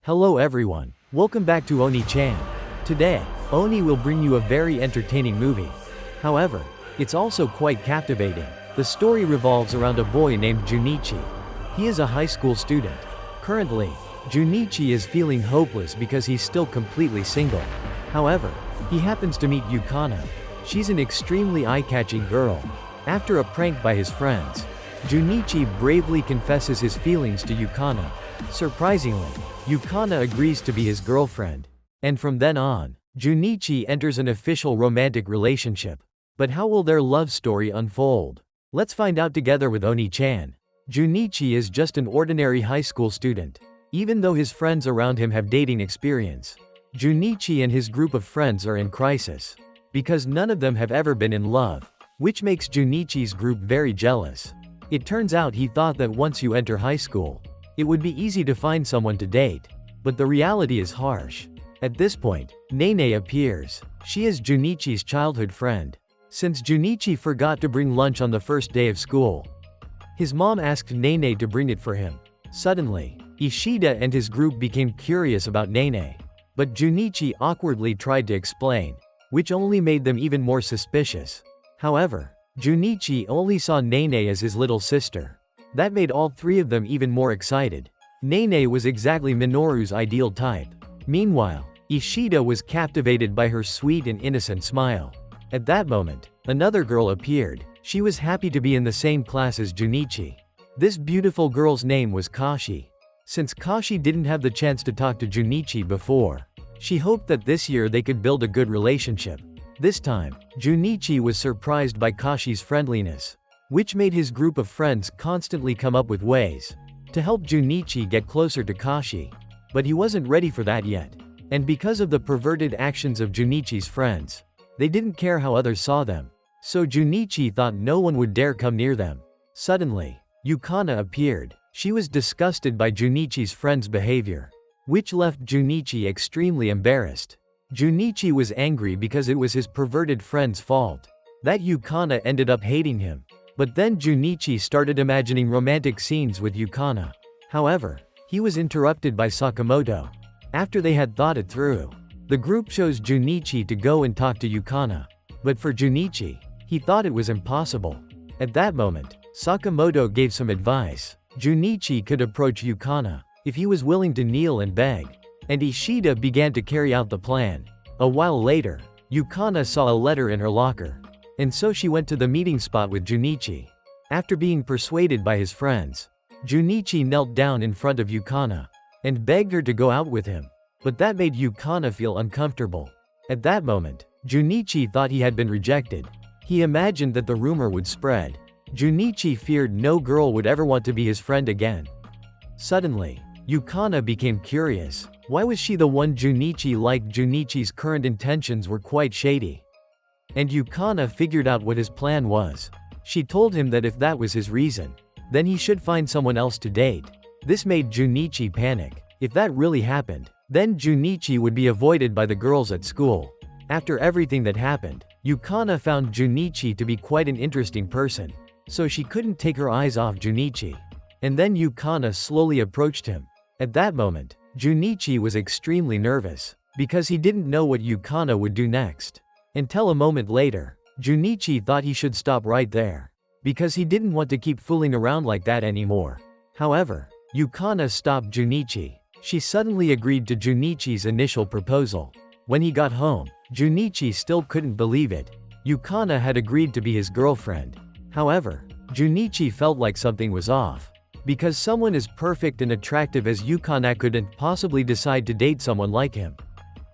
Hello everyone, welcome back to Oni-chan. Today, Oni will bring you a very entertaining movie. However, it's also quite captivating. The story revolves around a boy named Junichi. He is a high school student. Currently, Junichi is feeling hopeless because he's still completely single. However, he happens to meet Yukana. She's an extremely eye-catching girl. After a prank by his friends, Junichi bravely confesses his feelings to Yukana. Surprisingly, Yukana agrees to be his girlfriend. And from then on, Junichi enters an official romantic relationship. But how will their love story unfold? Let's find out together with Oni-chan. Junichi is just an ordinary high school student. Even though his friends around him have dating experience, Junichi and his group of friends are in crisis. Because none of them have ever been in love, which makes Junichi's group very jealous. It turns out he thought that once you enter high school, it would be easy to find someone to date. But the reality is harsh. At this point, Nene appears. She is Junichi's childhood friend. Since Junichi forgot to bring lunch on the first day of school, his mom asked Nene to bring it for him. Suddenly, Ishida and his group became curious about Nene. But Junichi awkwardly tried to explain, which only made them even more suspicious. However, Junichi only saw Nene as his little sister. That made all three of them even more excited. Nene was exactly Minoru's ideal type. Meanwhile, Ishida was captivated by her sweet and innocent smile. At that moment, another girl appeared. She was happy to be in the same class as Junichi. This beautiful girl's name was Kashi. Since Kashi didn't have the chance to talk to Junichi before, she hoped that this year they could build a good relationship. This time, Junichi was surprised by Kashi's friendliness, which made his group of friends constantly come up with ways to help Junichi get closer to Kashi. But he wasn't ready for that yet. And because of the perverted actions of Junichi's friends, they didn't care how others saw them. So Junichi thought no one would dare come near them. Suddenly, Yukana appeared. She was disgusted by Junichi's friends' behavior, which left Junichi extremely embarrassed. Junichi was angry because it was his perverted friend's fault that Yukana ended up hating him. But then Junichi started imagining romantic scenes with Yukana. However, he was interrupted by Sakamoto. After they had thought it through, the group chose Junichi to go and talk to Yukana. But for Junichi, he thought it was impossible. At that moment, Sakamoto gave some advice. Junichi could approach Yukana if he was willing to kneel and beg. And Ishida began to carry out the plan. A while later, Yukana saw a letter in her locker. And so she went to the meeting spot with Junichi. After being persuaded by his friends, Junichi knelt down in front of Yukana and begged her to go out with him. But that made Yukana feel uncomfortable. At that moment, Junichi thought he had been rejected. He imagined that the rumor would spread. Junichi feared no girl would ever want to be his friend again. Suddenly, Yukana became curious. Why was she the one Junichi liked? Junichi's current intentions were quite shady. And Yukana figured out what his plan was. She told him that if that was his reason, then he should find someone else to date. This made Junichi panic. If that really happened, then Junichi would be avoided by the girls at school. After everything that happened, Yukana found Junichi to be quite an interesting person. So she couldn't take her eyes off Junichi. And then Yukana slowly approached him. At that moment, Junichi was extremely nervous, because he didn't know what Yukana would do next. Until a moment later, Junichi thought he should stop right there, because he didn't want to keep fooling around like that anymore. However, Yukana stopped Junichi. She suddenly agreed to Junichi's initial proposal. When he got home, Junichi still couldn't believe it. Yukana had agreed to be his girlfriend. However, Junichi felt like something was off. Because someone as perfect and attractive as Yukana couldn't possibly decide to date someone like him.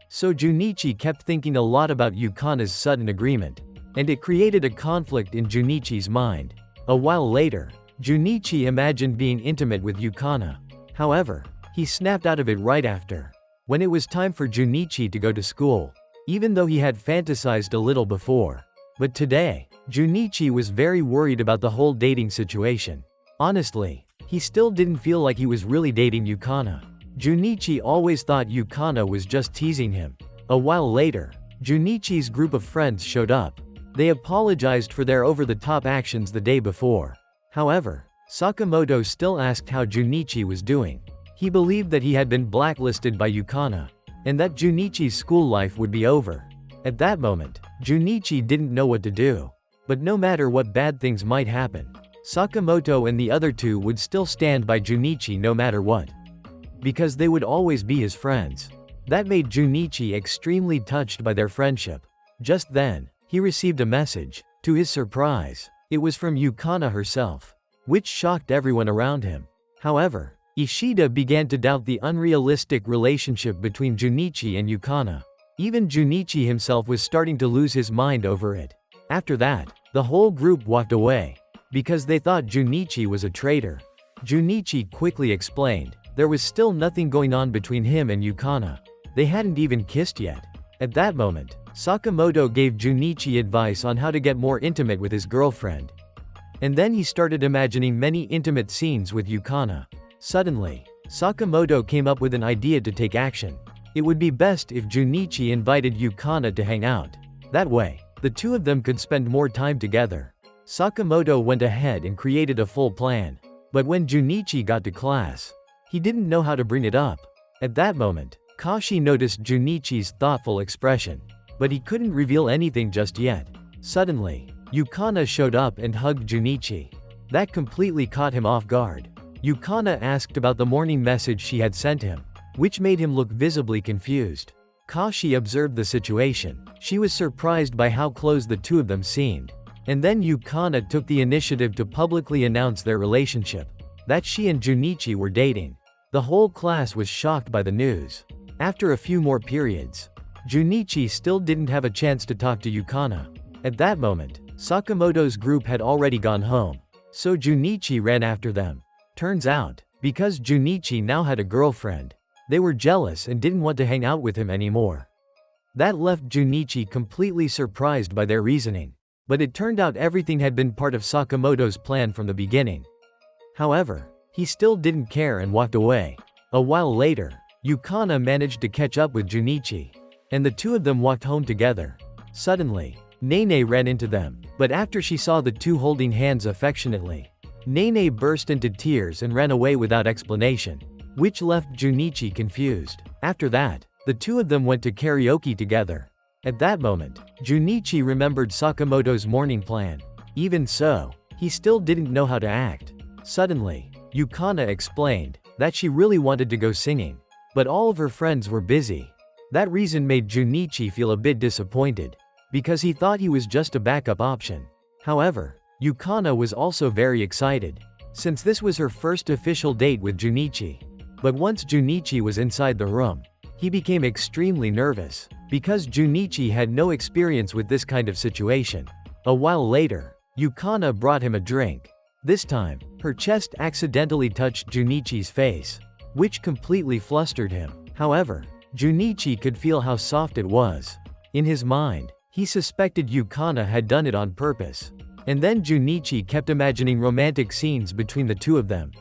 So Junichi kept thinking a lot about Yukana's sudden agreement. And it created a conflict in Junichi's mind. A while later, Junichi imagined being intimate with Yukana. However, he snapped out of it right after. When it was time for Junichi to go to school. Even though he had fantasized a little before. But today, Junichi was very worried about the whole dating situation. Honestly, he still didn't feel like he was really dating Yukana. Junichi always thought Yukana was just teasing him. A while later, Junichi's group of friends showed up. They apologized for their over-the-top actions the day before. However, Sakamoto still asked how Junichi was doing. He believed that he had been blacklisted by Yukana, and that Junichi's school life would be over. At that moment, Junichi didn't know what to do. But no matter what bad things might happen, Sakamoto and the other two would still stand by Junichi no matter what. Because they would always be his friends. That made Junichi extremely touched by their friendship. Just then, he received a message. To his surprise, it was from Yukana herself, which shocked everyone around him. However, Ishida began to doubt the unrealistic relationship between Junichi and Yukana. Even Junichi himself was starting to lose his mind over it. After that, the whole group walked away, because they thought Junichi was a traitor. Junichi quickly explained, there was still nothing going on between him and Yukana. They hadn't even kissed yet. At that moment, Sakamoto gave Junichi advice on how to get more intimate with his girlfriend. And then he started imagining many intimate scenes with Yukana. Suddenly, Sakamoto came up with an idea to take action. It would be best if Junichi invited Yukana to hang out. That way, the two of them could spend more time together. Sakamoto went ahead and created a full plan. But when Junichi got to class, he didn't know how to bring it up. At that moment, Kashi noticed Junichi's thoughtful expression. But he couldn't reveal anything just yet. Suddenly, Yukana showed up and hugged Junichi. That completely caught him off guard. Yukana asked about the morning message she had sent him, which made him look visibly confused. Kashi observed the situation. She was surprised by how close the two of them seemed. And then Yukana took the initiative to publicly announce their relationship, that she and Junichi were dating. The whole class was shocked by the news. After a few more periods, Junichi still didn't have a chance to talk to Yukana. At that moment, Sakamoto's group had already gone home, so Junichi ran after them. Turns out, because Junichi now had a girlfriend, they were jealous and didn't want to hang out with him anymore. That left Junichi completely surprised by their reasoning. But it turned out everything had been part of Sakamoto's plan from the beginning. However, he still didn't care and walked away. A while later, Yukana managed to catch up with Junichi, and the two of them walked home together. Suddenly, Nene ran into them, but after she saw the two holding hands affectionately, Nene burst into tears and ran away without explanation, which left Junichi confused. After that, the two of them went to karaoke together. At that moment, Junichi remembered Sakamoto's morning plan. Even so, he still didn't know how to act. Suddenly, Yukana explained that she really wanted to go singing, but all of her friends were busy. That reason made Junichi feel a bit disappointed, because he thought he was just a backup option. However, Yukana was also very excited, since this was her first official date with Junichi. But once Junichi was inside the room, he became extremely nervous, because Junichi had no experience with this kind of situation. A while later, Yukana brought him a drink. This time, her chest accidentally touched Junichi's face, which completely flustered him. However, Junichi could feel how soft it was. In his mind, he suspected Yukana had done it on purpose. And then Junichi kept imagining romantic scenes between the two of them.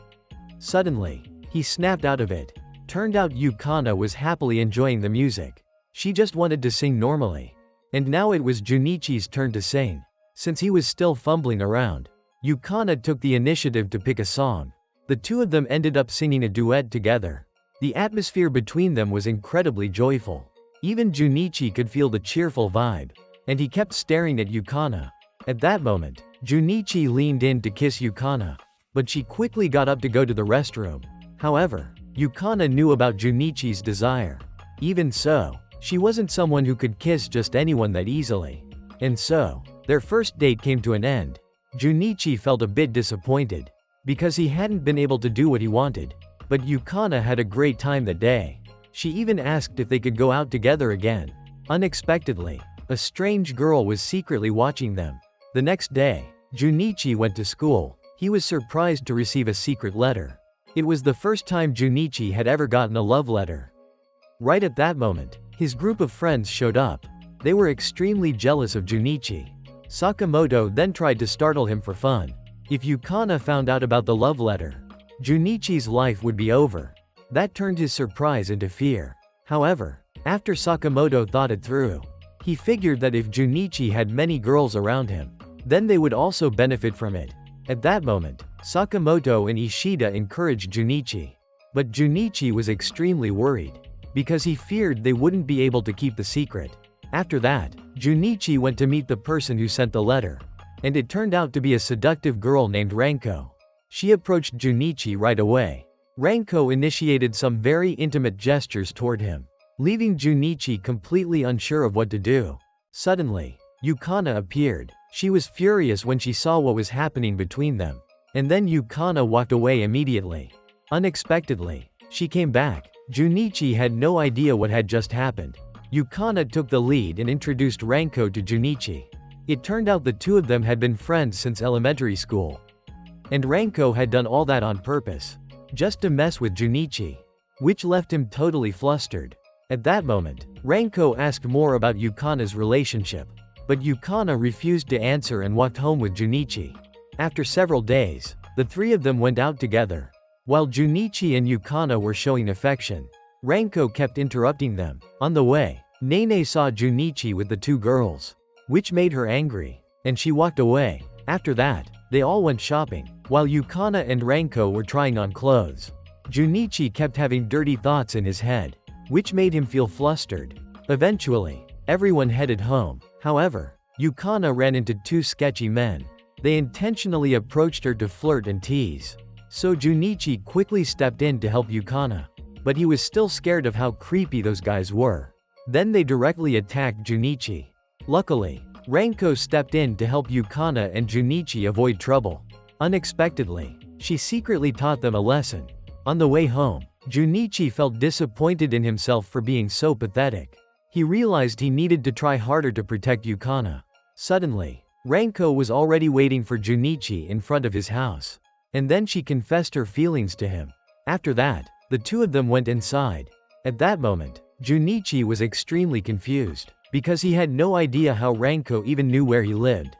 Suddenly, he snapped out of it. Turned out Yukana was happily enjoying the music. She just wanted to sing normally. And now it was Junichi's turn to sing. Since he was still fumbling around, Yukana took the initiative to pick a song. The two of them ended up singing a duet together. The atmosphere between them was incredibly joyful. Even Junichi could feel the cheerful vibe, and he kept staring at Yukana. At that moment, Junichi leaned in to kiss Yukana, but she quickly got up to go to the restroom. However, Yukana knew about Junichi's desire. Even so, she wasn't someone who could kiss just anyone that easily. And so, their first date came to an end. Junichi felt a bit disappointed, because he hadn't been able to do what he wanted. But Yukana had a great time that day. She even asked if they could go out together again. Unexpectedly, a strange girl was secretly watching them. The next day, Junichi went to school. He was surprised to receive a secret letter. It was the first time Junichi had ever gotten a love letter. Right at that moment, his group of friends showed up. They were extremely jealous of Junichi. Sakamoto then tried to startle him for fun. If Yukana found out about the love letter, Junichi's life would be over. That turned his surprise into fear. However, after Sakamoto thought it through, he figured that if Junichi had many girls around him, then they would also benefit from it. At that moment, Sakamoto and Ishida encouraged Junichi. But Junichi was extremely worried, because he feared they wouldn't be able to keep the secret. After that, Junichi went to meet the person who sent the letter. And it turned out to be a seductive girl named Ranko. She approached Junichi right away. Ranko initiated some very intimate gestures toward him, leaving Junichi completely unsure of what to do. Suddenly, Yukana appeared. She was furious when she saw what was happening between them. And then Yukana walked away immediately. Unexpectedly, she came back. Junichi had no idea what had just happened. Yukana took the lead and introduced Ranko to Junichi. It turned out the two of them had been friends since elementary school. And Ranko had done all that on purpose, just to mess with Junichi, which left him totally flustered. At that moment, Ranko asked more about Yukana's relationship, but Yukana refused to answer and walked home with Junichi. After several days, the three of them went out together. While Junichi and Yukana were showing affection, Ranko kept interrupting them. On the way, Nene saw Junichi with the two girls, which made her angry, and she walked away. After that, they all went shopping, while Yukana and Ranko were trying on clothes. Junichi kept having dirty thoughts in his head, which made him feel flustered. Eventually, everyone headed home. However, Yukana ran into two sketchy men. They intentionally approached her to flirt and tease. So Junichi quickly stepped in to help Yukana. But he was still scared of how creepy those guys were. Then they directly attacked Junichi. Luckily, Ranko stepped in to help Yukana and Junichi avoid trouble. Unexpectedly, she secretly taught them a lesson. On the way home, Junichi felt disappointed in himself for being so pathetic. He realized he needed to try harder to protect Yukana. Suddenly, Ranko was already waiting for Junichi in front of his house. And then she confessed her feelings to him. After that, the two of them went inside. At that moment, Junichi was extremely confused, because he had no idea how Ranko even knew where he lived.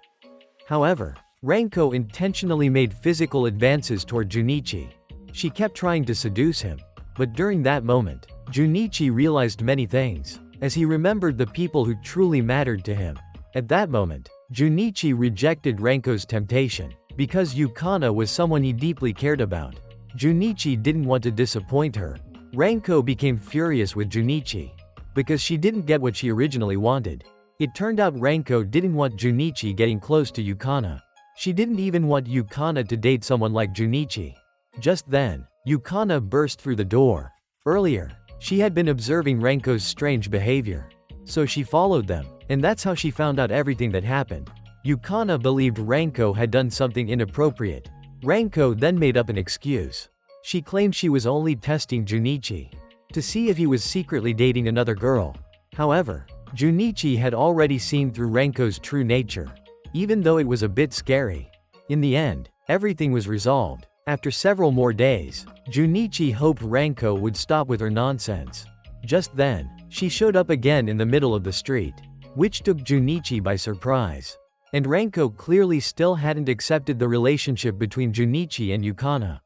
However, Ranko intentionally made physical advances toward Junichi. She kept trying to seduce him. But during that moment, Junichi realized many things, as he remembered the people who truly mattered to him. At that moment, Junichi rejected Ranko's temptation, because Yukana was someone he deeply cared about. Junichi didn't want to disappoint her. Ranko became furious with Junichi, because she didn't get what she originally wanted. It turned out Ranko didn't want Junichi getting close to Yukana. She didn't even want Yukana to date someone like Junichi. Just then, Yukana burst through the door. Earlier, she had been observing Ranko's strange behavior. So she followed them, and that's how she found out everything that happened. Yukana believed Ranko had done something inappropriate. Ranko then made up an excuse. She claimed she was only testing Junichi, to see if he was secretly dating another girl. However, Junichi had already seen through Ranko's true nature, even though it was a bit scary. In the end, everything was resolved. After several more days, Junichi hoped Ranko would stop with her nonsense. Just then, she showed up again in the middle of the street, which took Junichi by surprise. And Ranko clearly still hadn't accepted the relationship between Junichi and Yukana.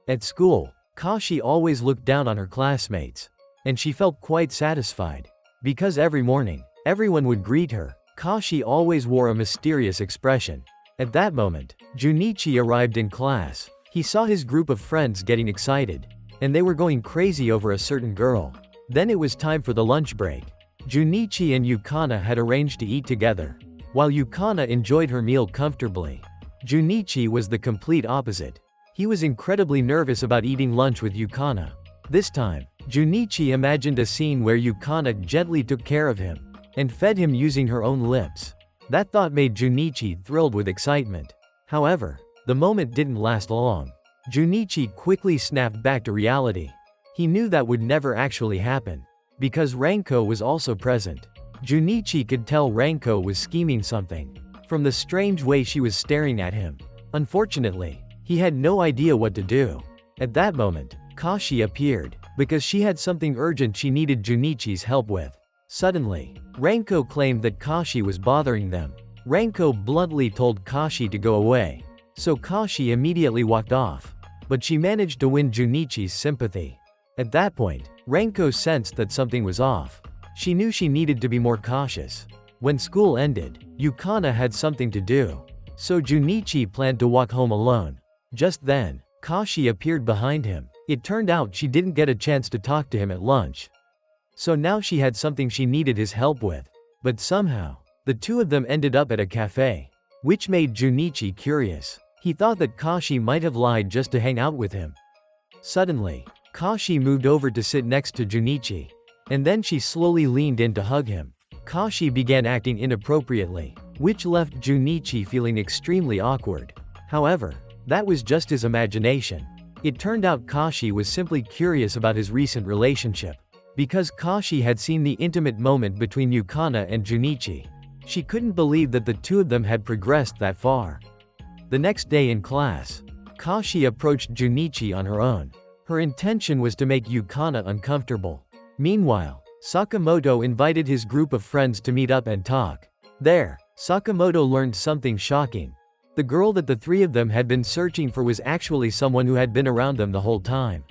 At school, Kashi always looked down on her classmates, and she felt quite satisfied, because every morning, everyone would greet her. Kashi always wore a mysterious expression. At that moment, Junichi arrived in class. He saw his group of friends getting excited, and they were going crazy over a certain girl. Then it was time for the lunch break. Junichi and Yukana had arranged to eat together, while Yukana enjoyed her meal comfortably. Junichi was the complete opposite. He was incredibly nervous about eating lunch with Yukana. This time, Junichi imagined a scene where Yukana gently took care of him, and fed him using her own lips. That thought made Junichi thrilled with excitement. However, the moment didn't last long. Junichi quickly snapped back to reality. He knew that would never actually happen, because Ranko was also present. Junichi could tell Ranko was scheming something, from the strange way she was staring at him. Unfortunately, he had no idea what to do. At that moment, Kashi appeared, because she had something urgent she needed Junichi's help with. Suddenly, Ranko claimed that Kashi was bothering them. Ranko bluntly told Kashi to go away. So Kashi immediately walked off. But she managed to win Junichi's sympathy. At that point, Ranko sensed that something was off. She knew she needed to be more cautious. When school ended, Yukana had something to do. So Junichi planned to walk home alone. Just then, Kashi appeared behind him. It turned out she didn't get a chance to talk to him at lunch. So now she had something she needed his help with. But somehow, the two of them ended up at a cafe, which made Junichi curious. He thought that Kashi might have lied just to hang out with him. Suddenly, Kashi moved over to sit next to Junichi. And then she slowly leaned in to hug him. Kashi began acting inappropriately, which left Junichi feeling extremely awkward. However, that was just his imagination. It turned out Kashi was simply curious about his recent relationship. Because Kashi had seen the intimate moment between Yukana and Junichi, she couldn't believe that the two of them had progressed that far. The next day in class, Kashi approached Junichi on her own. Her intention was to make Yukana uncomfortable. Meanwhile, Sakamoto invited his group of friends to meet up and talk. There, Sakamoto learned something shocking. The girl that the three of them had been searching for was actually someone who had been around them the whole time.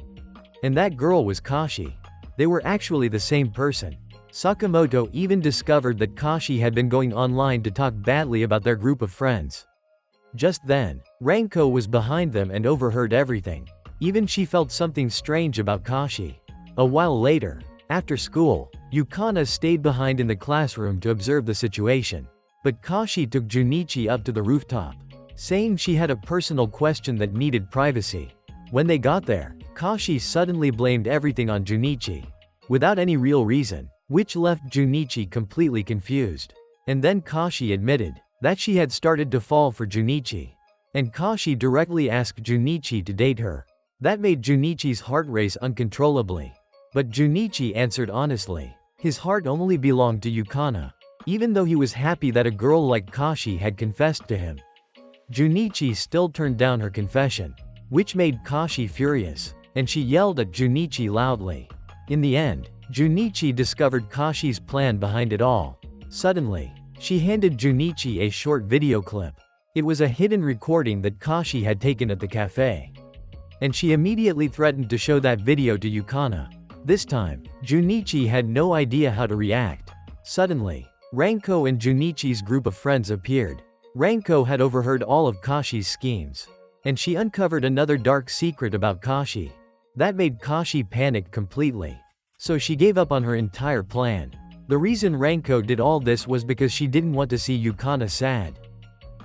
And that girl was Kashi. They were actually the same person. Sakamoto even discovered that Kashi had been going online to talk badly about their group of friends. Just then, Ranko was behind them and overheard everything. Even she felt something strange about Kashi. A while later, after school, Yukana stayed behind in the classroom to observe the situation. But Kashi took Junichi up to the rooftop, saying she had a personal question that needed privacy. When they got there, Kashi suddenly blamed everything on Junichi, without any real reason, which left Junichi completely confused. And then Kashi admitted that she had started to fall for Junichi. And Kashi directly asked Junichi to date her. That made Junichi's heart race uncontrollably. But Junichi answered honestly. His heart only belonged to Yukana, even though he was happy that a girl like Kashi had confessed to him. Junichi still turned down her confession, which made Kashi furious, and she yelled at Junichi loudly. In the end, Junichi discovered Kashi's plan behind it all. Suddenly, she handed Junichi a short video clip. It was a hidden recording that Kashi had taken at the cafe. And she immediately threatened to show that video to Yukana. This time, Junichi had no idea how to react. Suddenly, Ranko and Junichi's group of friends appeared. Ranko had overheard all of Kashi's schemes. And she uncovered another dark secret about Kashi. That made Kashi panic completely. So she gave up on her entire plan. The reason Ranko did all this was because she didn't want to see Yukana sad.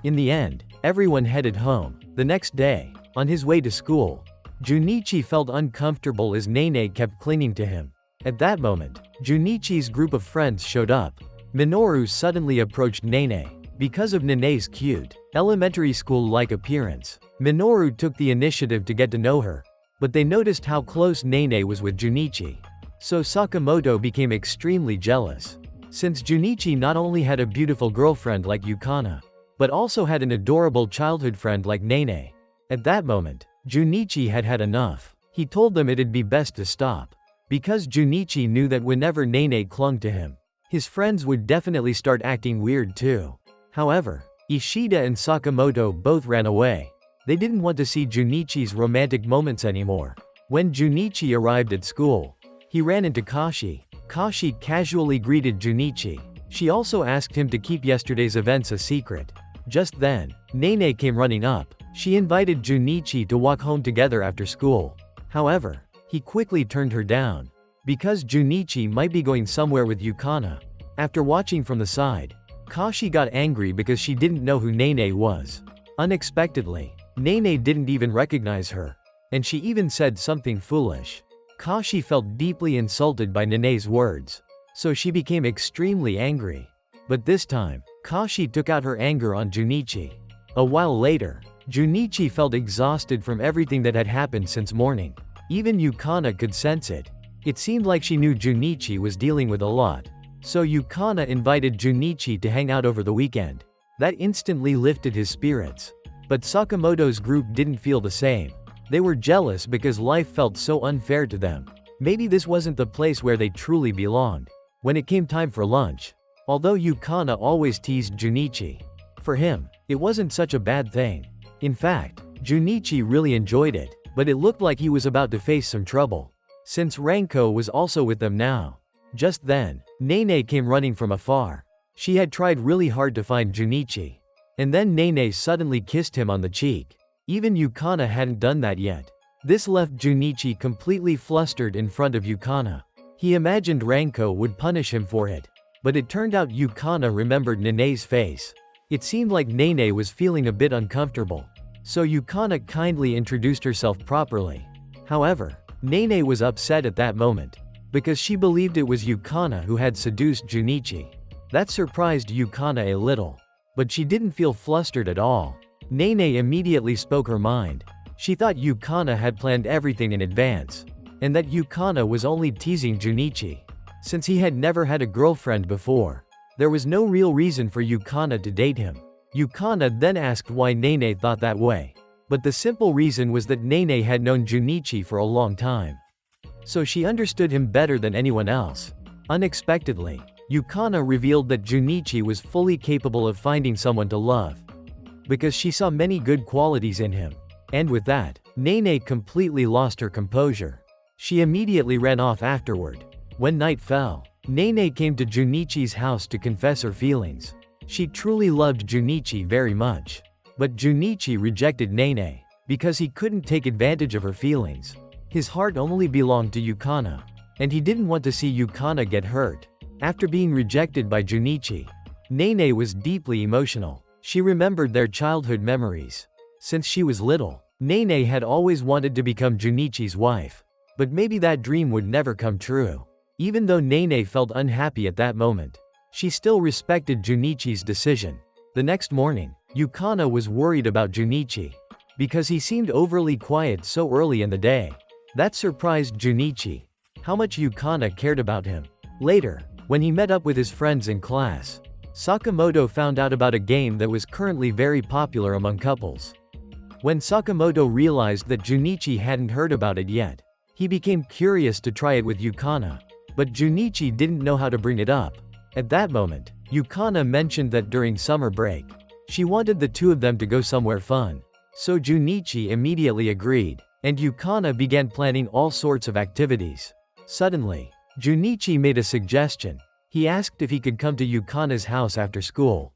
In the end, everyone headed home. The next day, on his way to school, Junichi felt uncomfortable as Nene kept clinging to him. At that moment, Junichi's group of friends showed up. Minoru suddenly approached Nene. Because of Nene's cute, elementary school-like appearance, Minoru took the initiative to get to know her. But they noticed how close Nene was with Junichi. So Sakamoto became extremely jealous. Since Junichi not only had a beautiful girlfriend like Yukana, but also had an adorable childhood friend like Nene. At that moment, Junichi had had enough. He told them it'd be best to stop. Because Junichi knew that whenever Nene clung to him, his friends would definitely start acting weird too. However, Ishida and Sakamoto both ran away. They didn't want to see Junichi's romantic moments anymore. When Junichi arrived at school, he ran into Kashi. Kashi casually greeted Junichi. She also asked him to keep yesterday's events a secret. Just then, Nene came running up. She invited Junichi to walk home together after school. However, he quickly turned her down, because Junichi might be going somewhere with Yukana. After watching from the side, Kashi got angry because she didn't know who Nene was. Unexpectedly, Nene didn't even recognize her. And she even said something foolish. Kashi felt deeply insulted by Nene's words. So she became extremely angry. But this time, Kashi took out her anger on Junichi. A while later, Junichi felt exhausted from everything that had happened since morning. Even Yukana could sense it. It seemed like she knew Junichi was dealing with a lot. So Yukana invited Junichi to hang out over the weekend. That instantly lifted his spirits. But Sakamoto's group didn't feel the same. They were jealous because life felt so unfair to them. Maybe this wasn't the place where they truly belonged. When it came time for lunch, although Yukana always teased Junichi, for him, it wasn't such a bad thing. In fact, Junichi really enjoyed it, but it looked like he was about to face some trouble, since Ranko was also with them now. Just then, Nene came running from afar. She had tried really hard to find Junichi. And then Nene suddenly kissed him on the cheek. Even Yukana hadn't done that yet. This left Junichi completely flustered in front of Yukana. He imagined Ranko would punish him for it. But it turned out Yukana remembered Nene's face. It seemed like Nene was feeling a bit uncomfortable. So Yukana kindly introduced herself properly. However, Nene was upset at that moment, because she believed it was Yukana who had seduced Junichi. That surprised Yukana a little. But she didn't feel flustered at all. Nene immediately spoke her mind. She thought Yukana had planned everything in advance, and that Yukana was only teasing Junichi. Since he had never had a girlfriend before, there was no real reason for Yukana to date him. Yukana then asked why Nene thought that way. But the simple reason was that Nene had known Junichi for a long time. So she understood him better than anyone else. Unexpectedly, Yukana revealed that Junichi was fully capable of finding someone to love, because she saw many good qualities in him. And with that, Nene completely lost her composure. She immediately ran off afterward. When night fell, Nene came to Junichi's house to confess her feelings. She truly loved Junichi very much. But Junichi rejected Nene, because he couldn't take advantage of her feelings. His heart only belonged to Yukana, and he didn't want to see Yukana get hurt. After being rejected by Junichi, Nene was deeply emotional. She remembered their childhood memories. Since she was little, Nene had always wanted to become Junichi's wife. But maybe that dream would never come true. Even though Nene felt unhappy at that moment, she still respected Junichi's decision. The next morning, Yukana was worried about Junichi, because he seemed overly quiet so early in the day. That surprised Junichi, how much Yukana cared about him. Later, when he met up with his friends in class, Sakamoto found out about a game that was currently very popular among couples. When Sakamoto realized that Junichi hadn't heard about it yet, he became curious to try it with Yukana. But Junichi didn't know how to bring it up. At that moment, Yukana mentioned that during summer break, she wanted the two of them to go somewhere fun. So Junichi immediately agreed, and Yukana began planning all sorts of activities. Suddenly, Junichi made a suggestion. He asked if he could come to Yukana's house after school.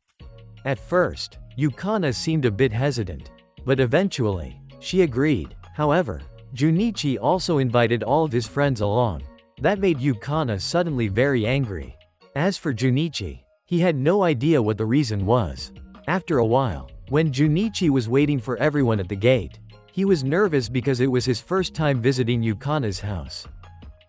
At first, Yukana seemed a bit hesitant, but eventually, she agreed. However, Junichi also invited all of his friends along. That made Yukana suddenly very angry. As for Junichi, he had no idea what the reason was. After a while, when Junichi was waiting for everyone at the gate, he was nervous because it was his first time visiting Yukana's house.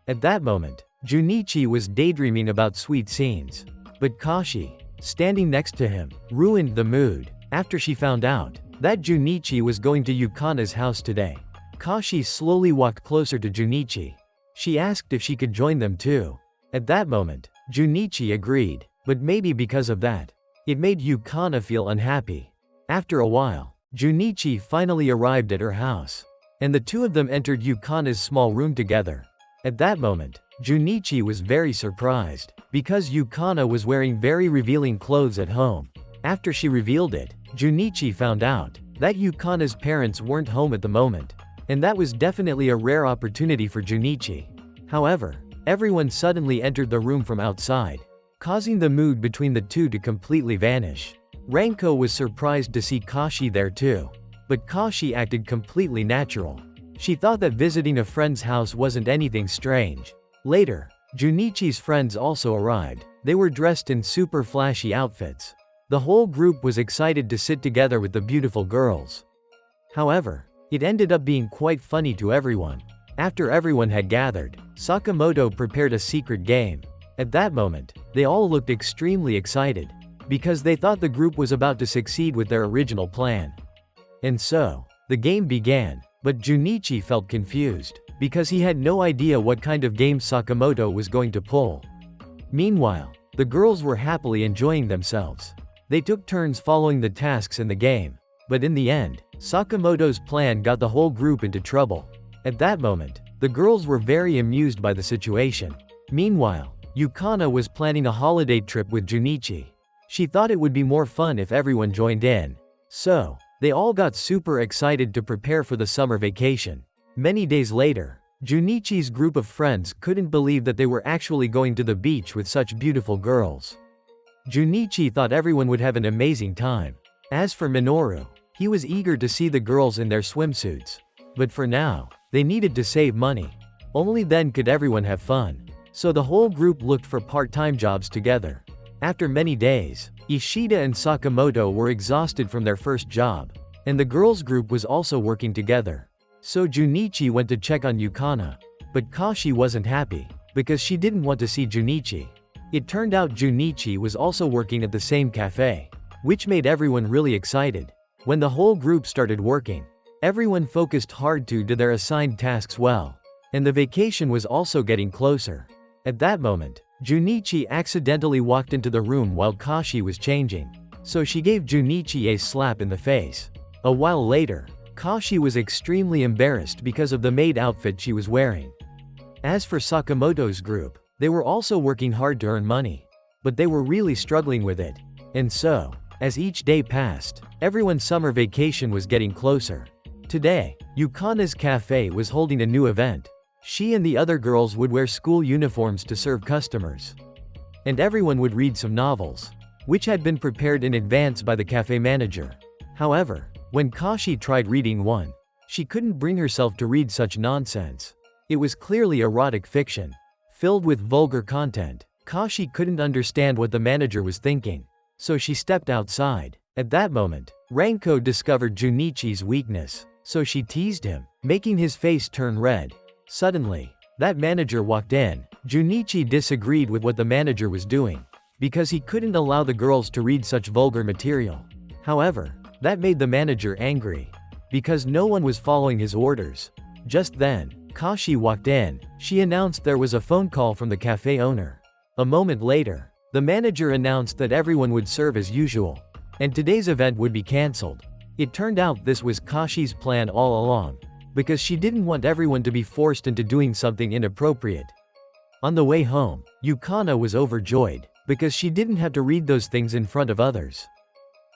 At that moment, Junichi was daydreaming about sweet scenes. But Kashi, standing next to him, ruined the mood. After she found out that Junichi was going to Yukana's house today, Kashi slowly walked closer to Junichi. She asked if she could join them too. At that moment, Junichi agreed, but maybe because of that, it made Yukana feel unhappy. After a while, Junichi finally arrived at her house, and the two of them entered Yukana's small room together. At that moment, Junichi was very surprised, because Yukana was wearing very revealing clothes at home. After she revealed it, Junichi found out that Yukana's parents weren't home at the moment. And that was definitely a rare opportunity for Junichi. However, everyone suddenly entered the room from outside, causing the mood between the two to completely vanish. Ranko was surprised to see Kashi there too. But Kashi acted completely natural. She thought that visiting a friend's house wasn't anything strange. Later, Junichi's friends also arrived. They were dressed in super flashy outfits. The whole group was excited to sit together with the beautiful girls. However, it ended up being quite funny to everyone. After everyone had gathered, Sakamoto prepared a secret game. At that moment, they all looked extremely excited, because they thought the group was about to succeed with their original plan. And so, the game began, but Junichi felt confused, because he had no idea what kind of game Sakamoto was going to pull. Meanwhile, the girls were happily enjoying themselves. They took turns following the tasks in the game. But in the end, Sakamoto's plan got the whole group into trouble. At that moment, the girls were very amused by the situation. Meanwhile, Yukana was planning a holiday trip with Junichi. She thought it would be more fun if everyone joined in. So, they all got super excited to prepare for the summer vacation. Many days later, Junichi's group of friends couldn't believe that they were actually going to the beach with such beautiful girls. Junichi thought everyone would have an amazing time. As for Minoru, he was eager to see the girls in their swimsuits. But for now, They needed to save money. Only then could everyone have fun. So the whole group looked for part-time jobs together. After many days, Ishida and Sakamoto were exhausted from their first job, and the girls' group was also working together. So Junichi went to check on Yukana. But Kashi wasn't happy, because she didn't want to see Junichi. It turned out Junichi was also working at the same cafe, which made everyone really excited. When the whole group started working, everyone focused hard to do their assigned tasks well. And the vacation was also getting closer. At that moment, Junichi accidentally walked into the room while Kashi was changing. So she gave Junichi a slap in the face. A while later, Kashi was extremely embarrassed because of the maid outfit she was wearing. As for Sakamoto's group, they were also working hard to earn money. But they were really struggling with it. And so, as each day passed, everyone's summer vacation was getting closer. Today, Yukana's cafe was holding a new event. She and the other girls would wear school uniforms to serve customers. And everyone would read some novels, which had been prepared in advance by the cafe manager. However, when Kashi tried reading one, she couldn't bring herself to read such nonsense. It was clearly erotic fiction, filled with vulgar content. Kashi couldn't understand what the manager was thinking, so she stepped outside. At that moment, Ranko discovered Junichi's weakness, so she teased him, making his face turn red. Suddenly, that manager walked in. Junichi disagreed with what the manager was doing, because he couldn't allow the girls to read such vulgar material. However, that made the manager angry, because no one was following his orders. Just then, Kashi walked in. She announced there was a phone call from the cafe owner. A moment later, the manager announced that everyone would serve as usual, and today's event would be cancelled. It turned out this was Kashi's plan all along, because she didn't want everyone to be forced into doing something inappropriate. On the way home, Yukana was overjoyed, because she didn't have to read those things in front of others.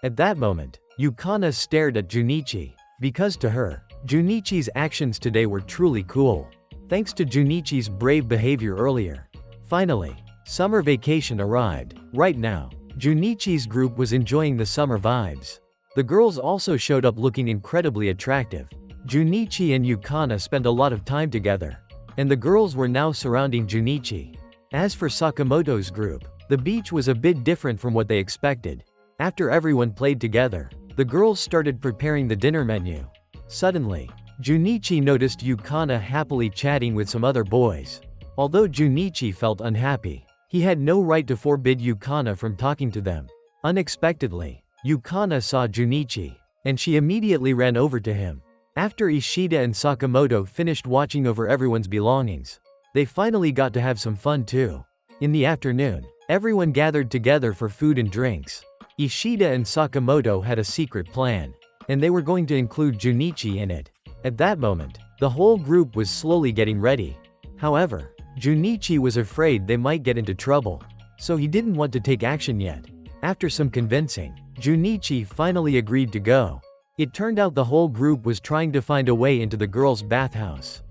At that moment, Yukana stared at Junichi, because to her, Junichi's actions today were truly cool, thanks to Junichi's brave behavior earlier. Finally, summer vacation arrived. Right now, Junichi's group was enjoying the summer vibes. The girls also showed up looking incredibly attractive. Junichi and Yukana spent a lot of time together, and the girls were now surrounding Junichi. As for Sakamoto's group, the beach was a bit different from what they expected. After everyone played together, the girls started preparing the dinner menu. Suddenly, Junichi noticed Yukana happily chatting with some other boys. Although Junichi felt unhappy, he had no right to forbid Yukana from talking to them. Unexpectedly, Yukana saw Junichi, and she immediately ran over to him. After Ishida and Sakamoto finished watching over everyone's belongings, they finally got to have some fun too. In the afternoon, everyone gathered together for food and drinks. Ishida and Sakamoto had a secret plan, and they were going to include Junichi in it. At that moment, the whole group was slowly getting ready. However, Junichi was afraid they might get into trouble, so he didn't want to take action yet. After some convincing, Junichi finally agreed to go. It turned out the whole group was trying to find a way into the girls' bathhouse.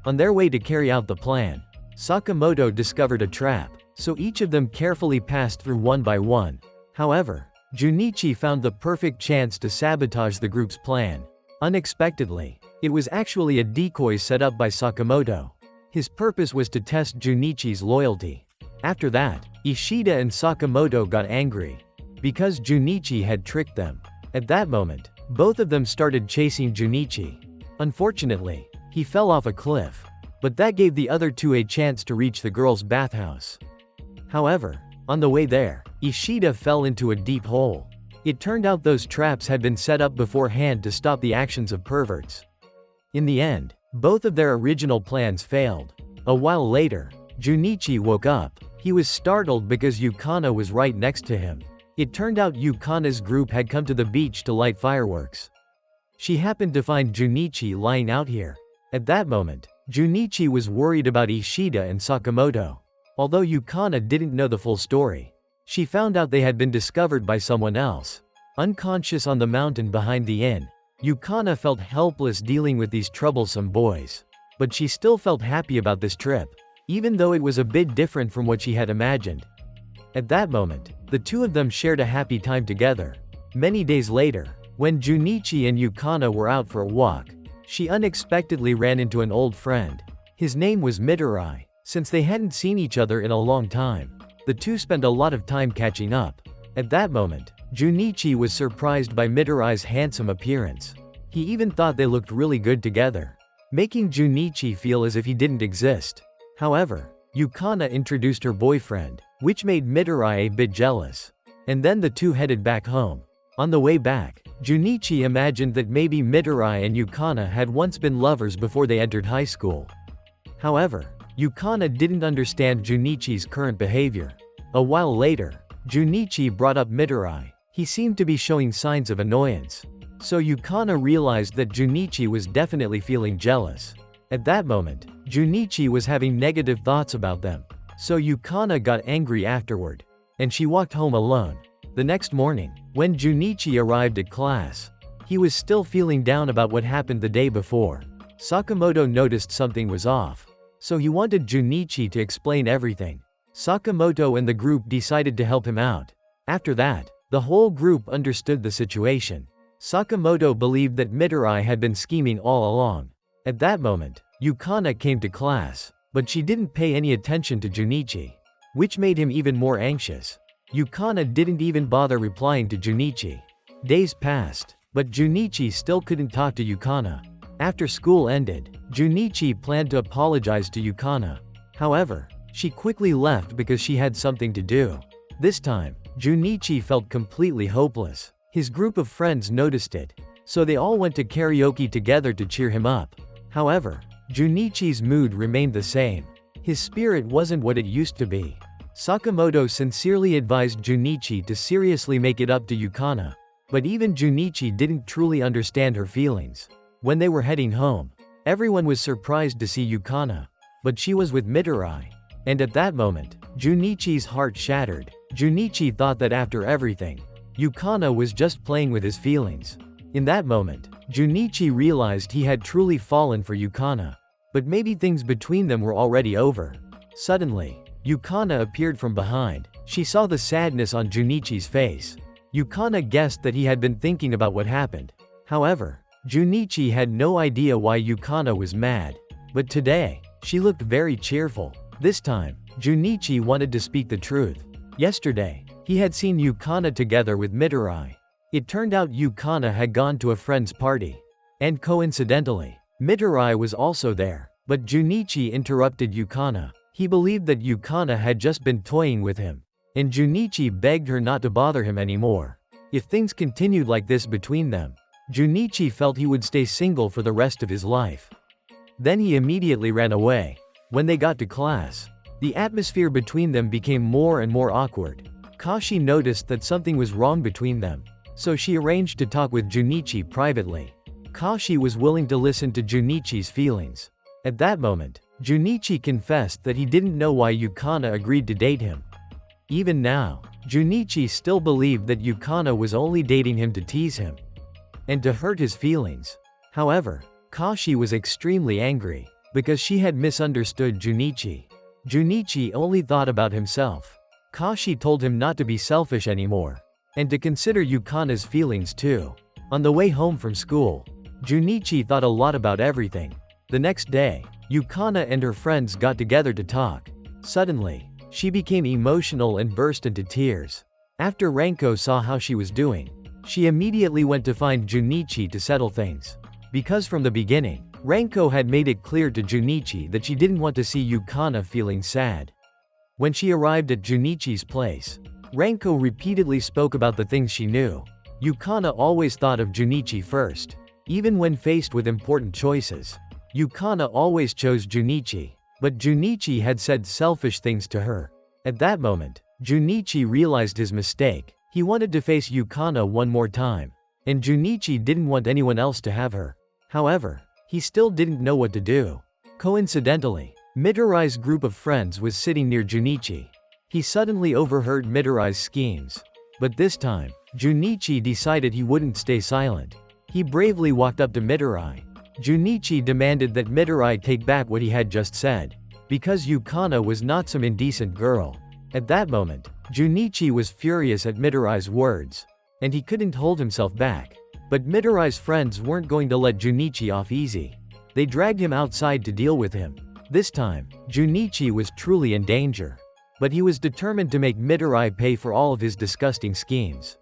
On their way to carry out the plan, Sakamoto discovered a trap, so each of them carefully passed through one by one. However, Junichi found the perfect chance to sabotage the group's plan. Unexpectedly, it was actually a decoy set up by Sakamoto. His purpose was to test Junichi's loyalty. After that, Ishida and Sakamoto got angry, because Junichi had tricked them. At that moment, both of them started chasing Junichi. Unfortunately, he fell off a cliff, but that gave the other two a chance to reach the girls' bathhouse. However, on the way there, Ishida fell into a deep hole. It turned out those traps had been set up beforehand to stop the actions of perverts. In the end, both of their original plans failed. A while later, Junichi woke up. He was startled because Yukana was right next to him. It turned out Yukana's group had come to the beach to light fireworks. She happened to find Junichi lying out here. At that moment, Junichi was worried about Ishida and Sakamoto. Although Yukana didn't know the full story, she found out they had been discovered by someone else. Unconscious on the mountain behind the inn, Yukana felt helpless dealing with these troublesome boys. But she still felt happy about this trip, even though it was a bit different from what she had imagined. At that moment, the two of them shared a happy time together. Many days later, when Junichi and Yukana were out for a walk, she unexpectedly ran into an old friend. His name was Midori. Since they hadn't seen each other in a long time, the two spent a lot of time catching up. At that moment, Junichi was surprised by Midori's handsome appearance. He even thought they looked really good together, making Junichi feel as if he didn't exist. However, Yukana introduced her boyfriend, which made Midori a bit jealous. And then the two headed back home. On the way back, Junichi imagined that maybe Midori and Yukana had once been lovers before they entered high school. However, Yukana didn't understand Junichi's current behavior. A while later, Junichi brought up Midori. He seemed to be showing signs of annoyance. So Yukana realized that Junichi was definitely feeling jealous. At that moment, Junichi was having negative thoughts about them. So Yukana got angry afterward. And she walked home alone. The next morning, when Junichi arrived at class, he was still feeling down about what happened the day before. Sakamoto noticed something was off. So he wanted Junichi to explain everything. Sakamoto and the group decided to help him out. After that, the whole group understood the situation. Sakamoto believed that Midori had been scheming all along. At that moment, Yukana came to class, but she didn't pay any attention to Junichi, which made him even more anxious. Yukana didn't even bother replying to Junichi. Days passed, but Junichi still couldn't talk to Yukana. After school ended, Junichi planned to apologize to Yukana. However, she quickly left because she had something to do. This time, Junichi felt completely hopeless. His group of friends noticed it, so they all went to karaoke together to cheer him up. However, Junichi's mood remained the same. His spirit wasn't what it used to be. Sakamoto sincerely advised Junichi to seriously make it up to Yukana, but even Junichi didn't truly understand her feelings. When they were heading home, everyone was surprised to see Yukana, but she was with Midori. And at that moment, Junichi's heart shattered. Junichi thought that after everything, Yukana was just playing with his feelings. In that moment, Junichi realized he had truly fallen for Yukana. But maybe things between them were already over. Suddenly, Yukana appeared from behind. She saw the sadness on Junichi's face. Yukana guessed that he had been thinking about what happened. However, Junichi had no idea why Yukana was mad. But today, she looked very cheerful. This time, Junichi wanted to speak the truth. Yesterday, he had seen Yukana together with Midori. It turned out Yukana had gone to a friend's party. And coincidentally, Midori was also there. But Junichi interrupted Yukana. He believed that Yukana had just been toying with him. And Junichi begged her not to bother him anymore. If things continued like this between them, Junichi felt he would stay single for the rest of his life. Then he immediately ran away. When they got to class, the atmosphere between them became more and more awkward. Kashi noticed that something was wrong between them, so she arranged to talk with Junichi privately. Kashi was willing to listen to Junichi's feelings. At that moment, Junichi confessed that he didn't know why Yukana agreed to date him. Even now, Junichi still believed that Yukana was only dating him to tease him and to hurt his feelings. However, Kashi was extremely angry because she had misunderstood Junichi. Junichi only thought about himself. Kashi told him not to be selfish anymore and to consider Yukana's feelings too. On the way home from school, Junichi thought a lot about everything. The next day, Yukana and her friends got together to talk. Suddenly, she became emotional and burst into tears. After Ranko saw how she was doing, she immediately went to find Junichi to settle things. Because from the beginning, Ranko had made it clear to Junichi that she didn't want to see Yukana feeling sad. When she arrived at Junichi's place, Ranko repeatedly spoke about the things she knew. Yukana always thought of Junichi first. Even when faced with important choices, Yukana always chose Junichi. But Junichi had said selfish things to her. At that moment, Junichi realized his mistake. He wanted to face Yukana one more time. And Junichi didn't want anyone else to have her. However, he still didn't know what to do. Coincidentally, Midori's group of friends was sitting near Junichi. He suddenly overheard Midori's schemes. But this time, Junichi decided he wouldn't stay silent. He bravely walked up to Midori. Junichi demanded that Midori take back what he had just said, because Yukana was not some indecent girl. At that moment, Junichi was furious at Midori's words, and he couldn't hold himself back. But Midorai's friends weren't going to let Junichi off easy. They dragged him outside to deal with him. This time, Junichi was truly in danger. But he was determined to make Midorai pay for all of his disgusting schemes.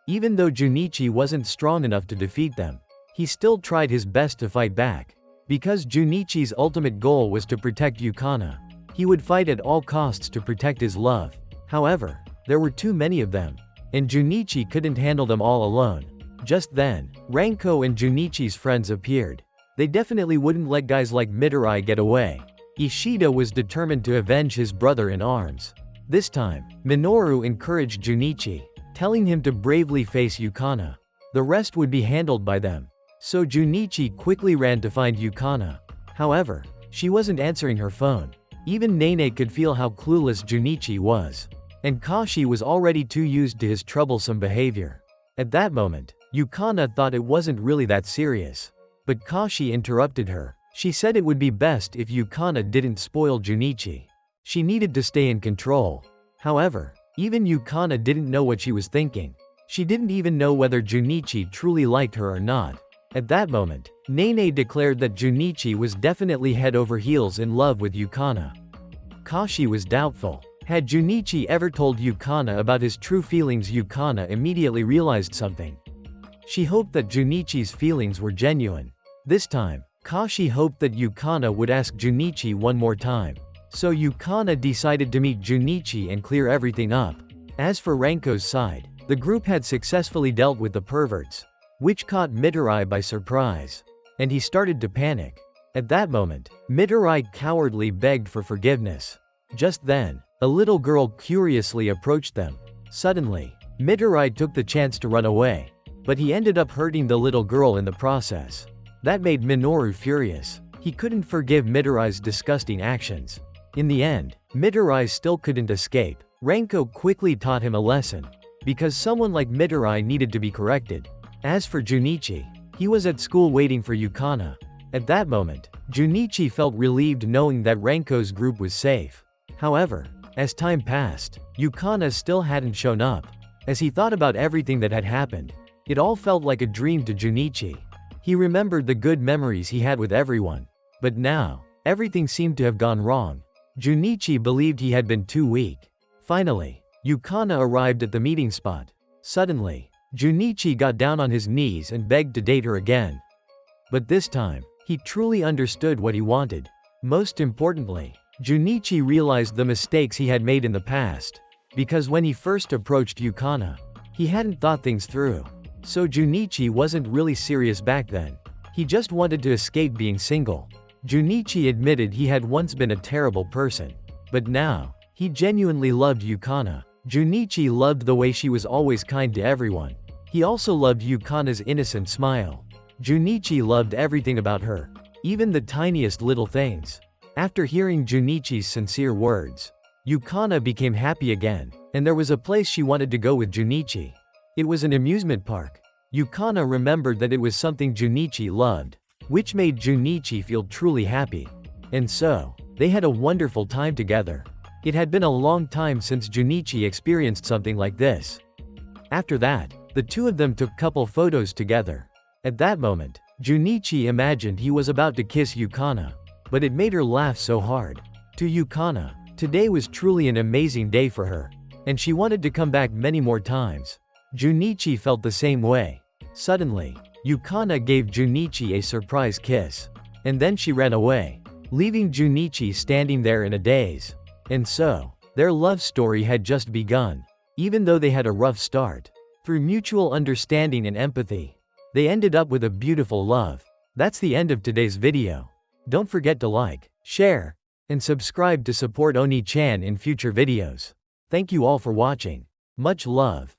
Even though Junichi wasn't strong enough to defeat them, he still tried his best to fight back. Because Junichi's ultimate goal was to protect Yukana, he would fight at all costs to protect his love. However, there were too many of them, and Junichi couldn't handle them all alone. Just then, Ranko and Junichi's friends appeared. They definitely wouldn't let guys like Midorai get away. Ishida was determined to avenge his brother in arms. This time, Minoru encouraged Junichi, telling him to bravely face Yukana. The rest would be handled by them. So Junichi quickly ran to find Yukana. However, she wasn't answering her phone. Even Nene could feel how clueless Junichi was. And Kashi was already too used to his troublesome behavior. At that moment, Yukana thought it wasn't really that serious. But Kashi interrupted her. She said it would be best if Yukana didn't spoil Junichi. She needed to stay in control. However, even Yukana didn't know what she was thinking. She didn't even know whether Junichi truly liked her or not. At that moment, Nene declared that Junichi was definitely head over heels in love with Yukana. Kashi was doubtful. Had Junichi ever told Yukana about his true feelings? Yukana immediately realized something. She hoped that Junichi's feelings were genuine. This time, Kashi hoped that Yukana would ask Junichi one more time. So Yukana decided to meet Junichi and clear everything up. As for Ranko's side, the group had successfully dealt with the perverts, which caught Midorai by surprise. And he started to panic. At that moment, Midorai cowardly begged for forgiveness. Just then, a little girl curiously approached them. Suddenly, Midorai took the chance to run away. But he ended up hurting the little girl in the process. That made Minoru furious. He couldn't forgive Midorai's disgusting actions. In the end, Midorai still couldn't escape. Ranko quickly taught him a lesson. Because someone like Midorai needed to be corrected. As for Junichi, he was at school waiting for Yukana. At that moment, Junichi felt relieved knowing that Ranko's group was safe. However, as time passed, Yukana still hadn't shown up. As he thought about everything that had happened, it all felt like a dream to Junichi. He remembered the good memories he had with everyone. But now, everything seemed to have gone wrong. Junichi believed he had been too weak. Finally, Yukana arrived at the meeting spot. Suddenly, Junichi got down on his knees and begged to date her again. But this time, he truly understood what he wanted. Most importantly, Junichi realized the mistakes he had made in the past. Because when he first approached Yukana, he hadn't thought things through. So Junichi wasn't really serious back then. He just wanted to escape being single. Junichi admitted he had once been a terrible person. But now, he genuinely loved Yukana. Junichi loved the way she was always kind to everyone. He also loved Yukana's innocent smile. Junichi loved everything about her, even the tiniest little things. After hearing Junichi's sincere words, Yukana became happy again, and there was a place she wanted to go with Junichi. It was an amusement park. Yukana remembered that it was something Junichi loved, which made Junichi feel truly happy. And so, they had a wonderful time together. It had been a long time since Junichi experienced something like this. After that, the two of them took couple photos together. At that moment, Junichi imagined he was about to kiss Yukana. But it made her laugh so hard. To Yukana, today was truly an amazing day for her. And she wanted to come back many more times. Junichi felt the same way. Suddenly, Yukana gave Junichi a surprise kiss. And then she ran away, leaving Junichi standing there in a daze. And so, their love story had just begun. Even though they had a rough start, through mutual understanding and empathy, they ended up with a beautiful love. That's the end of today's video. Don't forget to like, share, and subscribe to support Oni-chan in future videos. Thank you all for watching. Much love.